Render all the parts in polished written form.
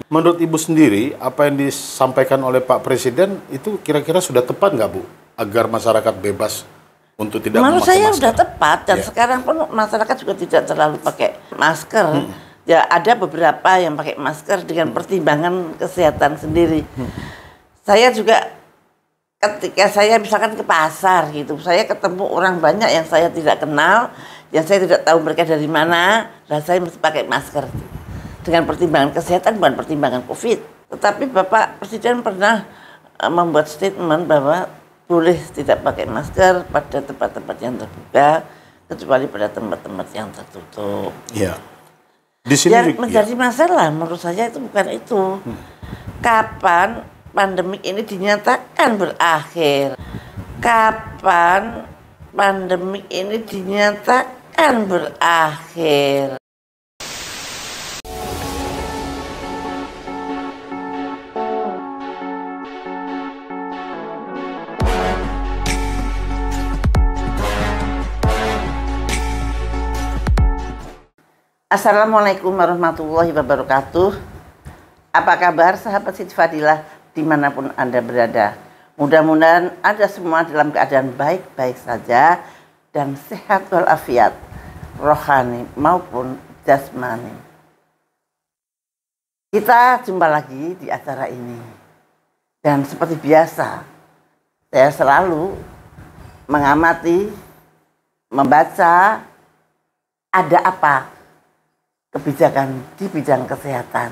Menurut Ibu sendiri, apa yang disampaikan oleh Pak Presiden itu kira-kira sudah tepat nggak, Bu? Agar masyarakat bebas untuk tidak Menurut memakai saya masker. sudah tepat dan sekarang pun masyarakat juga tidak terlalu pakai masker. Ya ada beberapa yang pakai masker dengan pertimbangan kesehatan sendiri. Saya juga ketika saya misalkan ke pasar gitu, saya ketemu orang banyak yang saya tidak kenal, yang saya tidak tahu mereka dari mana, dan saya mesti pakai masker. Dengan pertimbangan kesehatan bukan pertimbangan COVID. Tetapi Bapak Presiden pernah membuat statement bahwa boleh tidak pakai masker pada tempat-tempat yang terbuka kecuali pada tempat-tempat yang tertutup. Iya. Di sini yang menjadi masalah menurut saya itu bukan itu. Kapan pandemik ini dinyatakan berakhir? Kapan pandemik ini dinyatakan berakhir? Assalamualaikum warahmatullahi wabarakatuh. Apa kabar sahabat Siti Fadilah dimanapun Anda berada? Mudah-mudahan Anda semua dalam keadaan baik-baik saja dan sehat walafiat, rohani maupun jasmani. Kita jumpa lagi di acara ini. Dan seperti biasa, saya selalu mengamati, membaca ada apa kebijakan di bidang kesehatan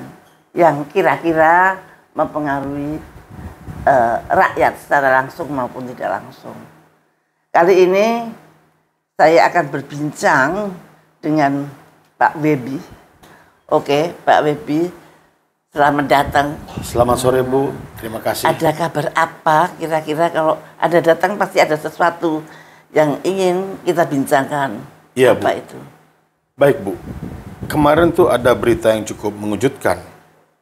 yang kira-kira mempengaruhi rakyat secara langsung maupun tidak langsung. Kali ini saya akan berbincang dengan Pak Webi. Oke, Pak Webi, selamat datang. Selamat sore, Bu. Terima kasih. Ada kabar apa kira-kira? Kalau ada datang pasti ada sesuatu yang ingin kita bincangkan. Iya, apa Bu. itu? Baik, Bu. Kemarin tuh ada berita yang cukup mengejutkan.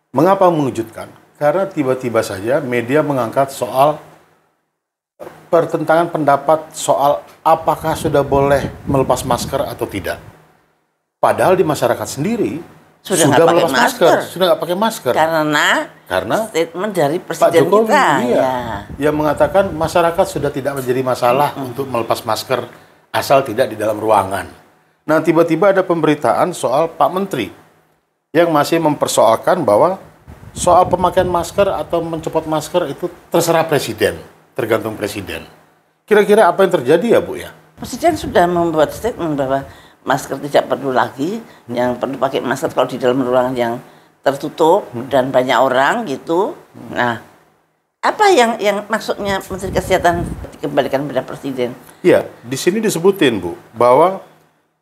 Mengapa mengejutkan? Karena tiba-tiba saja media mengangkat soal pertentangan pendapat soal apakah sudah boleh melepas masker atau tidak. Padahal di masyarakat sendiri sudah melepas masker, sudah nggak pakai masker. Karena statement dari Pak Presiden Jokowi, kita, yang mengatakan masyarakat sudah tidak menjadi masalah untuk melepas masker asal tidak di dalam ruangan. Nah, tiba-tiba ada pemberitaan soal Pak Menteri yang masih mempersoalkan bahwa soal pemakaian masker atau mencopot masker itu terserah Presiden, tergantung Presiden. Kira-kira apa yang terjadi ya, Bu ya? Presiden sudah membuat statement bahwa masker tidak perlu lagi, yang perlu pakai masker kalau di dalam ruangan yang tertutup dan banyak orang gitu. Nah, apa yang maksudnya Menteri Kesehatan dikembalikan pada Presiden? Iya, di sini disebutin, Bu, bahwa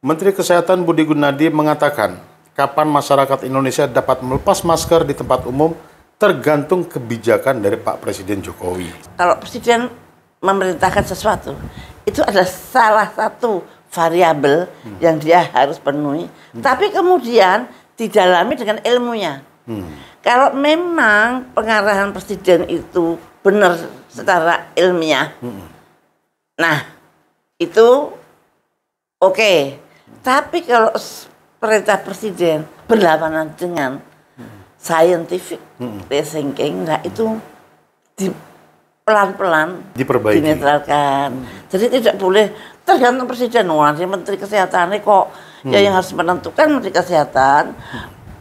Menteri Kesehatan Budi Gunadi mengatakan kapan masyarakat Indonesia dapat melepas masker di tempat umum tergantung kebijakan dari Pak Presiden Jokowi. Kalau Presiden memerintahkan sesuatu, itu adalah salah satu variabel yang dia harus penuhi. Tapi kemudian didalami dengan ilmunya. Kalau memang pengarahan Presiden itu benar secara ilmiah, nah itu oke. Tapi kalau perintah Presiden berlawanan dengan scientific thinking, nah itu pelan-pelan diperbaiki, dinetralkan. Jadi tidak boleh tergantung Presiden. Wah, Menteri Kesehatan ini kok ya yang harus menentukan Menteri Kesehatan.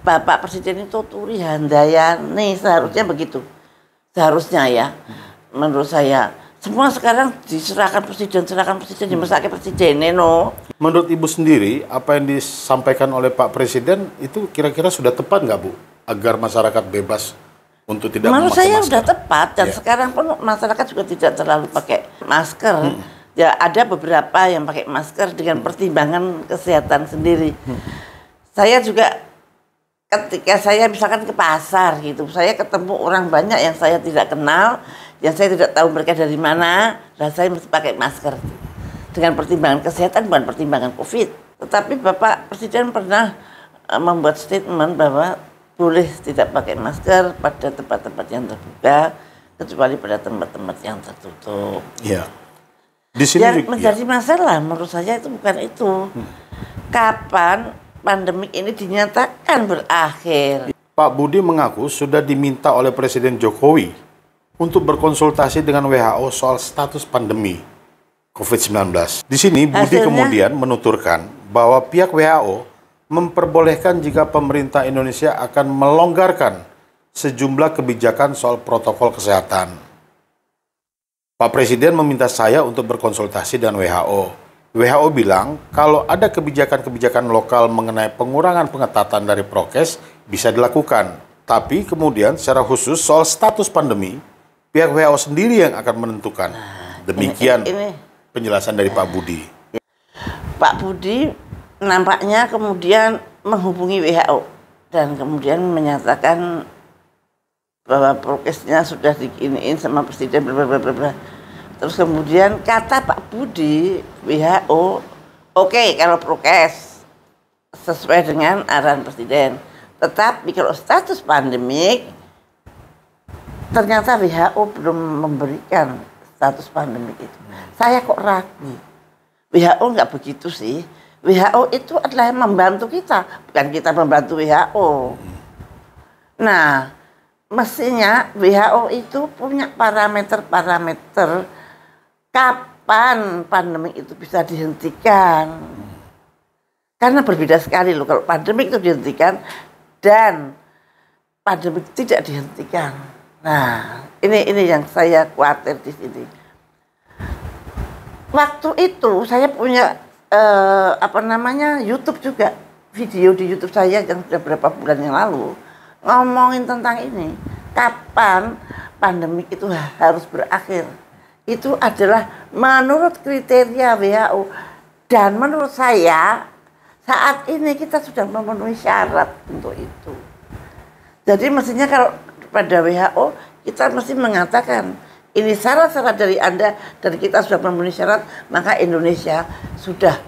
Bapak Presiden itu turi handayani, seharusnya begitu. Seharusnya ya, menurut saya. Semua sekarang serahkan Presiden dimasakkan Presiden, no. Menurut Ibu sendiri, apa yang disampaikan oleh Pak Presiden itu kira-kira sudah tepat nggak, Bu? Agar masyarakat bebas untuk tidak memakai masker. Menurut saya sudah tepat dan sekarang pun masyarakat juga tidak terlalu pakai masker. Ya ada beberapa yang pakai masker dengan pertimbangan kesehatan sendiri. Saya juga ketika saya misalkan ke pasar gitu, saya ketemu orang banyak yang saya tidak kenal, yang saya tidak tahu mereka dari mana, dan saya mesti pakai masker. Dengan pertimbangan kesehatan bukan pertimbangan COVID. Tetapi Bapak Presiden pernah membuat statement bahwa boleh tidak pakai masker pada tempat-tempat yang terbuka kecuali pada tempat-tempat yang tertutup. Iya. Di sini yang menjadi masalah menurut saya itu bukan itu. Kapan pandemik ini dinyatakan berakhir? Pak Budi mengaku sudah diminta oleh Presiden Jokowi untuk berkonsultasi dengan WHO soal status pandemi COVID-19. Di sini Budi kemudian menuturkan bahwa pihak WHO memperbolehkan jika pemerintah Indonesia akan melonggarkan sejumlah kebijakan soal protokol kesehatan. Pak Presiden meminta saya untuk berkonsultasi dengan WHO. WHO bilang kalau ada kebijakan-kebijakan lokal mengenai pengurangan pengetatan dari prokes bisa dilakukan. Tapi kemudian secara khusus soal status pandemi, pihak WHO sendiri yang akan menentukan. Demikian penjelasan dari Pak Budi. Pak Budi nampaknya kemudian menghubungi WHO dan kemudian menyatakan bahwa prokesnya sudah diginiin sama Presiden blablabla. Terus kemudian kata Pak Budi, WHO, oke, kalau prokes sesuai dengan arahan Presiden. Tetapi kalau status pandemik, ternyata WHO belum memberikan status pandemik itu. Saya kok ragu. WHO nggak begitu sih. WHO itu adalah yang membantu kita, bukan kita membantu WHO. Nah, mestinya WHO itu punya parameter-parameter kapan pandemi itu bisa dihentikan. Karena berbeda sekali loh kalau pandemi itu dihentikan dan pandemi tidak dihentikan. Nah, ini yang saya khawatir di sini. Waktu itu saya punya YouTube juga, video di YouTube saya yang sudah beberapa bulan yang lalu ngomongin tentang ini. Kapan pandemi itu harus berakhir? Itu adalah menurut kriteria WHO dan menurut saya saat ini kita sudah memenuhi syarat untuk itu. Jadi mestinya kalau pada WHO kita mesti mengatakan ini syarat-syarat dari Anda dan kita sudah memenuhi syarat, maka Indonesia sudah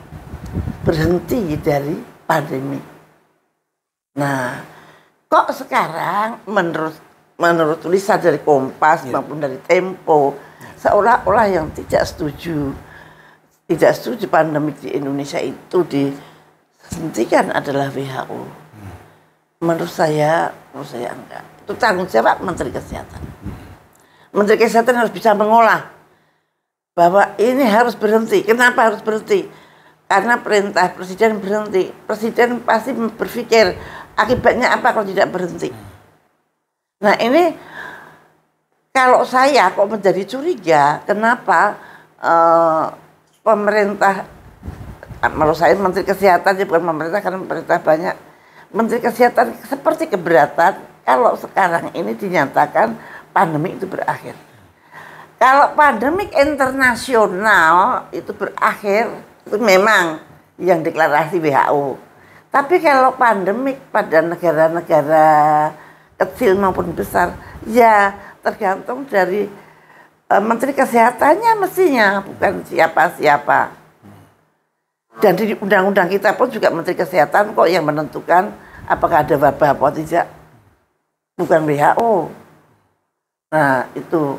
berhenti dari pandemi. Nah, kok sekarang menurut tulisan dari Kompas maupun dari Tempo seolah-olah yang tidak setuju pandemi di Indonesia itu dihentikan adalah WHO. Menurut saya enggak. Itu tanggung jawab Menteri Kesehatan. Menteri Kesehatan harus bisa mengolah bahwa ini harus berhenti. Kenapa harus berhenti? Karena perintah Presiden berhenti. Presiden pasti berpikir akibatnya apa kalau tidak berhenti. Nah ini kalau saya kok menjadi curiga, kenapa pemerintah, menurut saya Menteri Kesehatan, bukan pemerintah karena pemerintah banyak, Menteri Kesehatan seperti keberatan kalau sekarang ini dinyatakan pandemi itu berakhir. Kalau pandemik internasional itu berakhir, itu memang yang deklarasi WHO. Tapi kalau pandemik pada negara-negara kecil maupun besar, ya tergantung dari Menteri Kesehatannya mestinya, bukan siapa-siapa. Dan di undang-undang kita pun juga Menteri Kesehatan kok yang menentukan apakah ada wabah atau tidak, bukan WHO. Nah itu.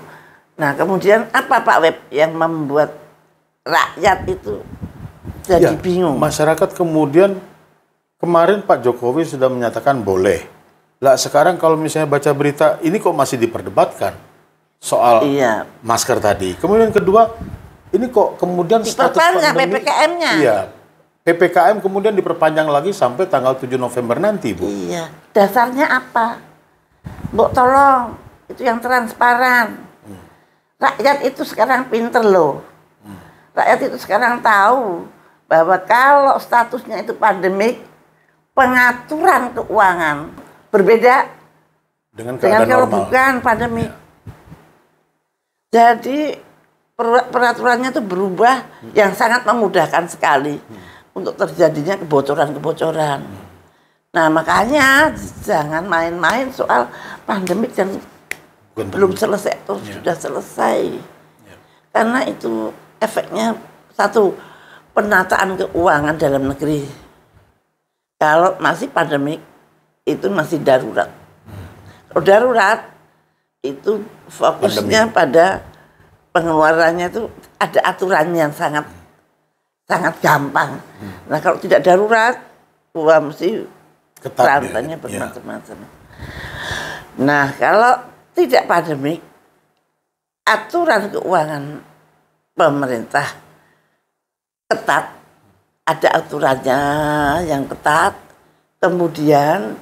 Nah kemudian apa Pak Web yang membuat rakyat itu jadi bingung? Masyarakat kemudian kemarin Pak Jokowi sudah menyatakan boleh. Lah sekarang kalau misalnya baca berita ini kok masih diperdebatkan soal masker tadi. Kemudian kedua, ini kok kemudian status pandemi PPKM-nya. Iya. PPKM kemudian diperpanjang lagi sampai tanggal 7 November nanti, Bu. Iya. Dasarnya apa? Bu tolong, itu yang transparan. Rakyat itu sekarang pinter loh. Rakyat itu sekarang tahu bahwa kalau statusnya itu pandemik, pengaturan keuangan berbeda dengan kalau normal. Bukan pandemi. Jadi peraturannya itu berubah yang sangat memudahkan sekali untuk terjadinya kebocoran-kebocoran. Nah makanya jangan main-main soal pandemik dan belum selesai atau sudah selesai. Karena itu efeknya satu, penataan keuangan dalam negeri. Kalau masih pandemik itu masih darurat. Kalau darurat itu fokusnya pada pengeluarannya itu ada aturan yang sangat gampang. Nah kalau tidak darurat, mesti Ketat rantainya bermacam-macam. Nah, kalau tidak pandemik, aturan keuangan pemerintah ketat, ada aturannya yang ketat, kemudian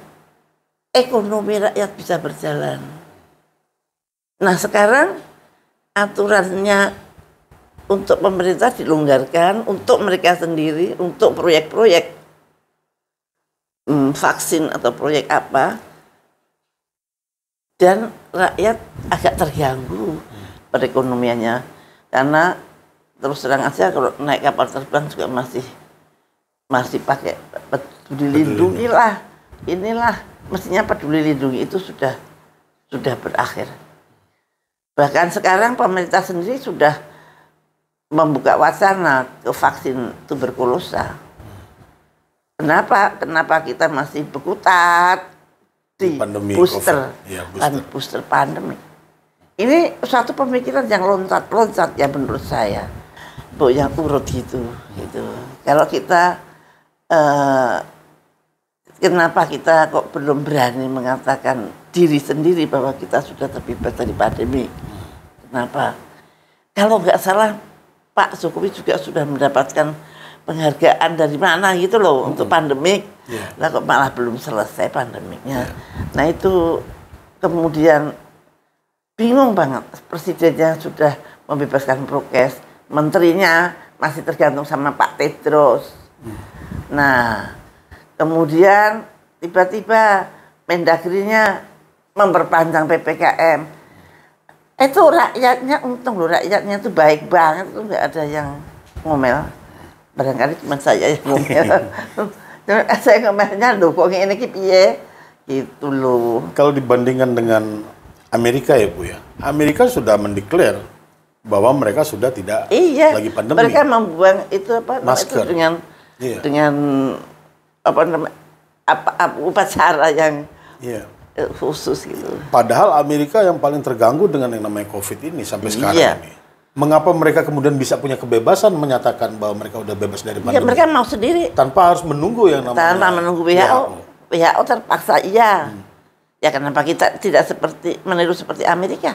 ekonomi rakyat bisa berjalan. Nah, sekarang aturannya untuk pemerintah dilonggarkan, untuk mereka sendiri, untuk proyek-proyek vaksin atau proyek apa, dan rakyat agak terganggu perekonomiannya, karena terus terang aja kalau naik kapal terbang juga masih pakai peduli lindungi lah, inilah mestinya peduli lindungi itu sudah berakhir. Bahkan sekarang pemerintah sendiri sudah membuka wacana ke vaksin tuberkulosa. Kenapa kita masih berkutat di pandemi booster, ya, booster pandemi? Ini suatu pemikiran yang loncat ya menurut saya, bu, yang urut gitu. Kalau kita kenapa kita kok belum berani mengatakan diri sendiri bahwa kita sudah terbebas dari pandemi? Kenapa? Kalau nggak salah Pak Jokowi juga sudah mendapatkan penghargaan dari mana gitu loh untuk pandemik. Lah kok malah belum selesai pandemiknya. Nah itu kemudian bingung banget, presidennya sudah membebaskan prokes, menterinya masih tergantung sama Pak Tedros. Nah kemudian tiba-tiba Mendagrinya memperpanjang PPKM. Itu rakyatnya untung loh, rakyatnya itu baik banget, itu nggak ada yang ngomel. Barangkali cuma saya yang ngomel. Saya ngomelnya loh kok ini piye gitu loh. Kalau dibandingkan dengan Amerika ya Bu ya, Amerika sudah mendeklar bahwa mereka sudah tidak lagi pandemi. Mereka membuang itu masker itu dengan apa namanya upacara yang khusus gitu. Padahal Amerika yang paling terganggu dengan yang namanya COVID ini sampai sekarang ini. Mengapa mereka kemudian bisa punya kebebasan menyatakan bahwa mereka udah bebas dari pandemi? Ya mereka mau sendiri. Tanpa harus menunggu yang namanya. Tanpa menunggu WHO. WHO terpaksa Ya kenapa kita tidak meniru seperti Amerika?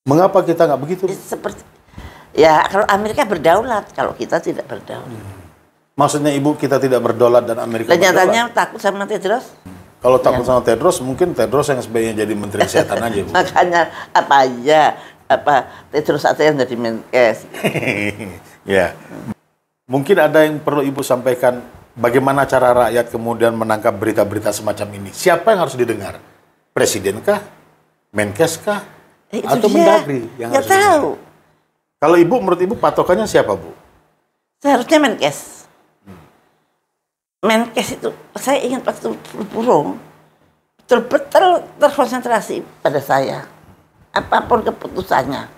Mengapa kita nggak begitu? Ya kalau Amerika berdaulat, kalau kita tidak berdaulat. Maksudnya Ibu kita tidak berdaulat dan Amerika berdaulat? Nyatanya takut sama Tedros. Kalau takut sama Tedros, mungkin Tedros yang sebaiknya jadi Menteri Kesehatan aja, Bu. Makanya Tedros aja yang jadi Menkes. Ya. Mungkin ada yang perlu Ibu sampaikan, bagaimana cara rakyat kemudian menangkap berita-berita semacam ini? Siapa yang harus didengar? Presiden kah? Menkes kah? Atau Mendagri yang harus tahu. Didengar? Kalau Ibu, menurut Ibu patokannya siapa, Bu? Seharusnya Menkes. Menkes itu, saya ingat waktu burung, betul-betul terkonsentrasi pada saya. Apapun keputusannya.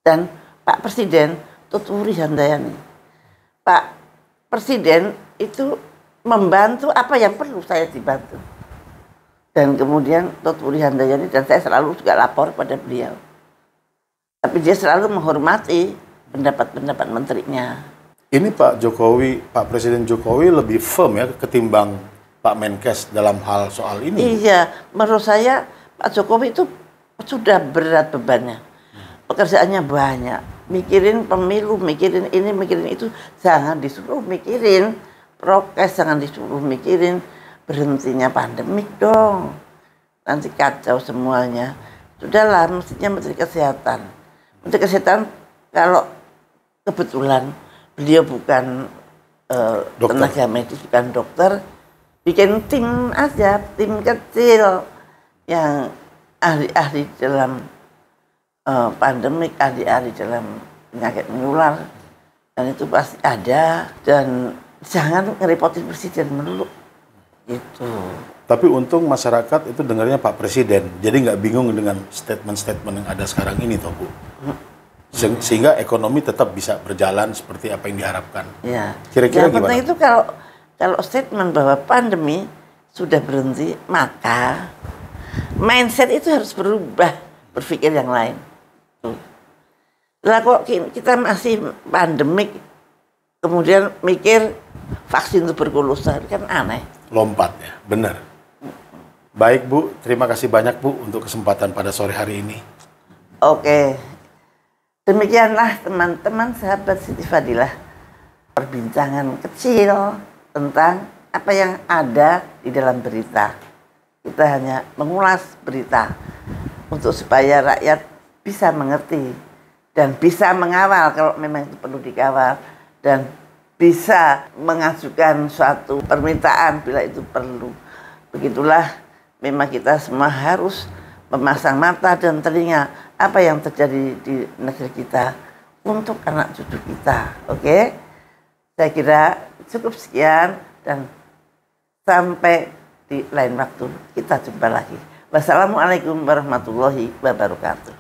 Dan Pak Presiden, Tutwuri Handayani. Pak Presiden itu membantu apa yang perlu saya dibantu. Dan kemudian Tutwuri Handayani, dan saya selalu juga lapor pada beliau. Tapi dia selalu menghormati pendapat-pendapat menterinya. Ini Pak Presiden Jokowi lebih firm ya ketimbang Pak Menkes dalam hal soal ini. Iya, menurut saya Pak Jokowi itu sudah berat bebannya. Pekerjaannya banyak. Mikirin pemilu, mikirin ini, mikirin itu. Jangan disuruh mikirin prokes, jangan disuruh mikirin berhentinya pandemik dong. Nanti kacau semuanya. Sudahlah, mestinya Menteri Kesehatan. Menteri Kesehatan kalau kebetulan beliau bukan tenaga medis, bukan dokter, bikin tim aja, tim kecil yang ahli-ahli dalam pandemik, ahli-ahli dalam penyakit menular, dan itu pasti ada, dan jangan ngerepotin presiden melulu gitu. Tapi untung masyarakat itu dengarnya Pak Presiden, jadi nggak bingung dengan statement-statement yang ada sekarang ini, toh Bu. Sehingga ekonomi tetap bisa berjalan seperti apa yang diharapkan. Ya. Kira-kira gimana? Penting itu kalau statement bahwa pandemi sudah berhenti, maka mindset itu harus berubah, berpikir yang lain. Lah kok kita masih pandemik, kemudian mikir vaksin tuberkulosa, kan aneh. Lompat ya, benar. Baik Bu, terima kasih banyak Bu untuk kesempatan pada sore hari ini. Oke, demikianlah teman-teman sahabat Siti Fadilah, perbincangan kecil tentang apa yang ada di dalam berita. Kita hanya mengulas berita untuk supaya rakyat bisa mengerti dan bisa mengawal kalau memang itu perlu dikawal, dan bisa mengajukan suatu permintaan bila itu perlu. Begitulah, memang kita semua harus memasang mata dan telinga apa yang terjadi di negeri kita untuk anak cucu kita. Oke? Saya kira cukup sekian dan sampai di lain waktu kita jumpa lagi. Wassalamualaikum warahmatullahi wabarakatuh.